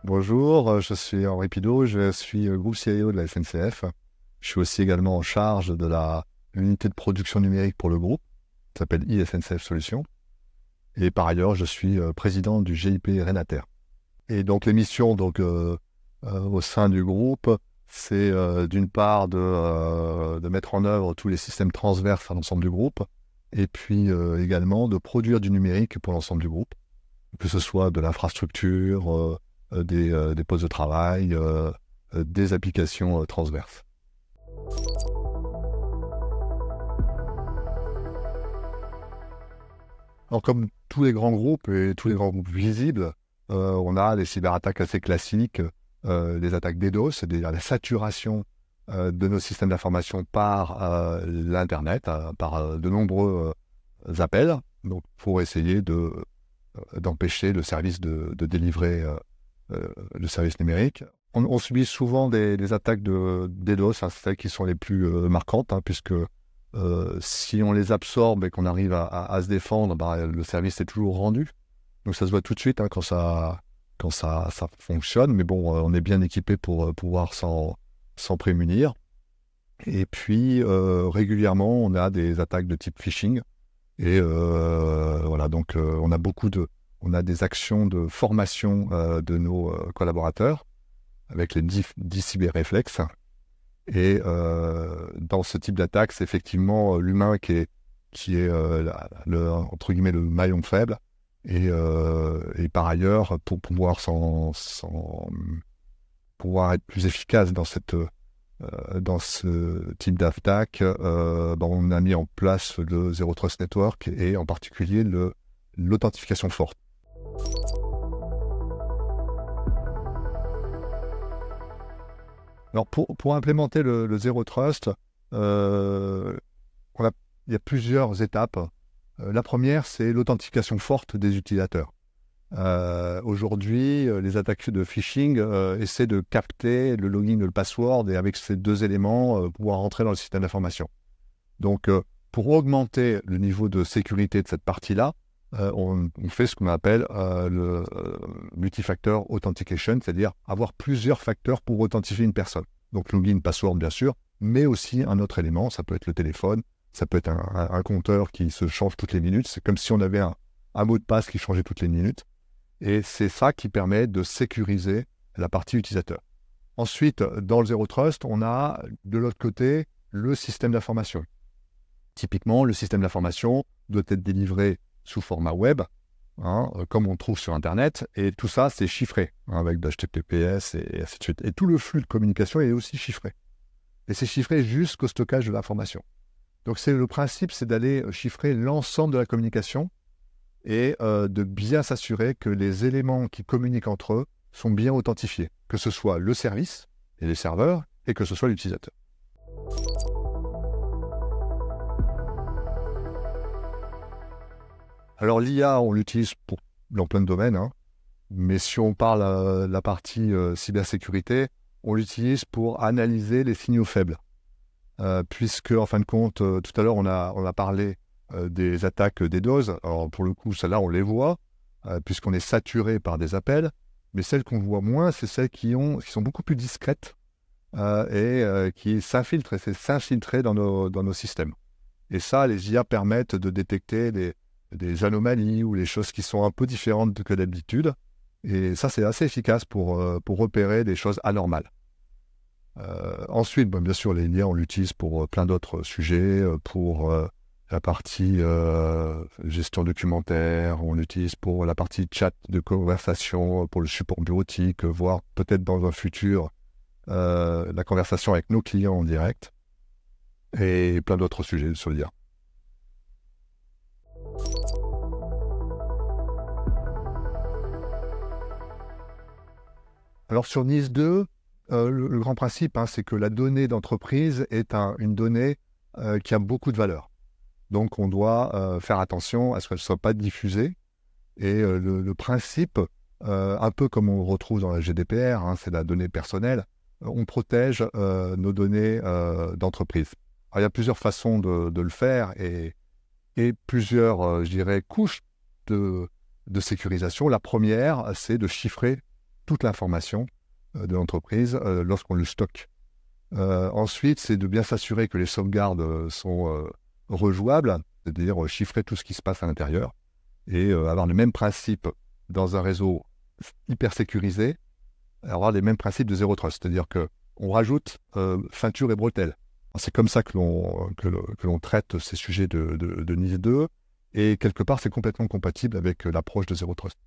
Bonjour, je suis Henri Pideau, je suis groupe CIO de la SNCF. Je suis aussi également en charge de l'unité de production numérique pour le groupe, qui s'appelle iSNCF Solutions. Et par ailleurs, je suis président du GIP Renater. Et donc les missions au sein du groupe, c'est d'une part de mettre en œuvre tous les systèmes transverses à l'ensemble du groupe, et puis également de produire du numérique pour l'ensemble du groupe, que ce soit de l'infrastructure, des postes de travail, des applications transverses. Alors, comme tous les grands groupes et tous les grands groupes visibles, on a des cyberattaques assez classiques, des attaques DDoS, c'est-à-dire la saturation de nos systèmes d'information par l'Internet, par de nombreux appels, donc pour essayer d'empêcher le service de délivrer le service numérique. On subit souvent des attaques de DDoS, hein, c'est celles qui sont les plus marquantes, hein, puisque si on les absorbe et qu'on arrive à se défendre, le service est toujours rendu. Donc ça se voit tout de suite, hein, quand ça fonctionne, mais bon, on est bien équipé pour pouvoir s'en prémunir. Et puis régulièrement, on a des attaques de type phishing. Et voilà, donc on a des actions de formation de nos collaborateurs avec les 10 cyberréflexes. Et dans ce type d'attaque, c'est effectivement l'humain qui est entre guillemets le maillon faible. Et par ailleurs, pour pouvoir pouvoir être plus efficace dans ce type d'attaque, on a mis en place le Zero Trust Network et en particulier l'authentification forte. Alors pour implémenter le Zero Trust, il y a plusieurs étapes. La première, c'est l'authentification forte des utilisateurs. Aujourd'hui, les attaques de phishing essaient de capter le login et le password et avec ces deux éléments, pouvoir entrer dans le système d'information. Donc, pour augmenter le niveau de sécurité de cette partie-là, on fait ce qu'on appelle le multifactor authentication, c'est-à-dire avoir plusieurs facteurs pour authentifier une personne. Donc, login, password, bien sûr, mais aussi un autre élément, ça peut être le téléphone, ça peut être un compteur qui se change toutes les minutes, c'est comme si on avait un mot de passe qui changeait toutes les minutes. Et c'est ça qui permet de sécuriser la partie utilisateur. Ensuite, dans le Zero Trust, on a de l'autre côté le système d'information. Typiquement, le système d'information doit être délivré sous format web, hein, comme on trouve sur Internet, et tout ça, c'est chiffré, hein, avec de HTTPS et ainsi de suite. Et tout le flux de communication est aussi chiffré. Et c'est chiffré jusqu'au stockage de l'information. Donc le principe, c'est d'aller chiffrer l'ensemble de la communication et de bien s'assurer que les éléments qui communiquent entre eux sont bien authentifiés, que ce soit le service et les serveurs, et que ce soit l'utilisateur. Alors l'IA, on l'utilise dans plein de domaines, hein, mais si on parle de la partie cybersécurité, on l'utilise pour analyser les signaux faibles. Puisque, en fin de compte, tout à l'heure, on a parlé des attaques DDoS. Alors, pour le coup, celles-là, on les voit, puisqu'on est saturé par des appels. Mais celles qu'on voit moins, c'est celles qui sont beaucoup plus discrètes et qui s'infiltrent. Et c'est s'infiltrer dans nos systèmes. Et ça, les IA permettent de détecter des anomalies ou les choses qui sont un peu différentes que d'habitude. Et ça, c'est assez efficace pour repérer des choses anormales. Ensuite, bien sûr, les liens, on l'utilise pour plein d'autres sujets, pour la partie gestion documentaire, on l'utilise pour la partie chat de conversation, pour le support bureautique, voire peut-être dans un futur la conversation avec nos clients en direct, et plein d'autres sujets sur l'IA. Alors sur NIS2, le grand principe, hein, c'est que la donnée d'entreprise est une donnée qui a beaucoup de valeur. Donc, on doit faire attention à ce qu'elle ne soit pas diffusée. Et le principe, un peu comme on retrouve dans la GDPR, hein, c'est la donnée personnelle, on protège nos données d'entreprise. Alors, il y a plusieurs façons de le faire et plusieurs, je dirais, couches de sécurisation. La première, c'est de chiffrer toute l'information de l'entreprise lorsqu'on le stocke. Ensuite, c'est de bien s'assurer que les sauvegardes sont rejouables, c'est-à-dire chiffrer tout ce qui se passe à l'intérieur et avoir le même principe dans un réseau hyper sécurisé, avoir les mêmes principes de zéro trust, c'est-à-dire qu'on rajoute ceinture et bretelles. C'est comme ça que l'on traite ces sujets de NIS 2 et quelque part c'est complètement compatible avec l'approche de zéro trust.